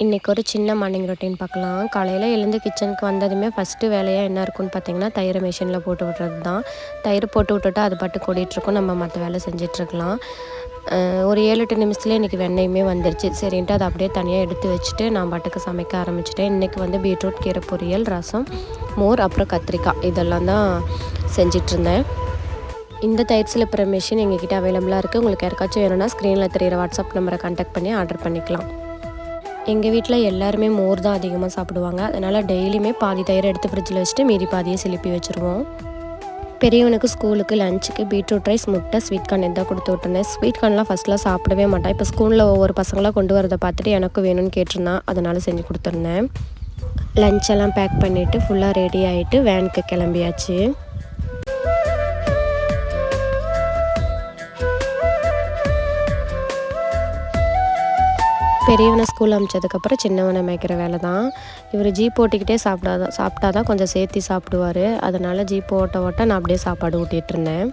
இன்றைக்கி ஒரு சின்ன மார்னிங் ரொட்டீன் பார்க்கலாம். காலையில் எழுந்து கிச்சனுக்கு வந்ததுமே ஃபஸ்ட்டு வேலையாக என்ன இருக்குன்னு பார்த்தீங்கன்னா, தயிரை மிஷினில் போட்டு விட்றது தான். தயிர் போட்டு விட்டுட்டா அது பாட்டுக்கு ஓடிட்டுருக்கும், நம்ம மற்ற வேலை செஞ்சிட்ருக்கலாம். ஒரு 7-8 நிமிஷத்துலேயே இன்றைக்கி வெண்ணெயுமே வந்துருச்சு. சரின்ட்டு அதை அப்படியே தனியாக எடுத்து வச்சுட்டு நான் பாட்டுக்கு சமைக்க ஆரம்பிச்சிட்டேன். இன்றைக்கி வந்து பீட்ரூட் கீரை பொரியல், ரசம், மோர், அப்புறம் கத்திரிக்காய் இதெல்லாம் தான் செஞ்சிட்ருந்தேன். இந்த தயிர் சிலுப்புற மிஷின் எங்ககிட்ட அவைலபிளாக இருக்குது. உங்களுக்கு யாருக்காச்சும் வேணும்னா ஸ்க்ரீனில் தெரிகிற வாட்ஸ்அப் நம்பரை கான்டாக்ட் பண்ணி ஆர்டர் பண்ணிக்கலாம். எங்கள் வீட்டில் எல்லாருமே மோர் தான் அதிகமாக சாப்பிடுவாங்க. அதனால் டெய்லியுமே பாதி தயிர் எடுத்து ஃப்ரிட்ஜில் வச்சுட்டு மீதி பாதியை சிலுப்பி வச்சுருவோம். பெரியவனுக்கு ஸ்கூலுக்கு லஞ்சுக்கு பீட்ரூட் ரைஸ், முட்டை, ஸ்வீட் கார்ன் இதான் கொடுத்து விட்டுருந்தேன். ஸ்வீட் கார்ன்லாம் ஃபஸ்ட்லாம் சாப்பிடவே மாட்டான். இப்போ ஸ்கூலில் ஒவ்வொரு பசங்களாம் கொண்டு வரதை பார்த்துட்டு எனக்கு வேணும்னு கேட்டிருந்தான். அதனால் செஞ்சு கொடுத்துருந்தேன். லஞ்செல்லாம் பேக் பண்ணிவிட்டு ஃபுல்லாக ரெடி ஆகிட்டு வேனுக்கு கிளம்பியாச்சு. பெரியவனை ஸ்கூல் அனுப்பிச்சதுக்கப்புறம் சின்னவனை மேய்க்கிற வேலை தான். இவர் ஜீப் ஓட்டிக்கிட்டே சாப்பிட்டா தான் கொஞ்சம் சேர்த்து சாப்பிடுவார். அதனால் ஜீப் ஓட்ட நான் அப்படியே சாப்பாடு ஊட்டிகிட்டு இருந்தேன்.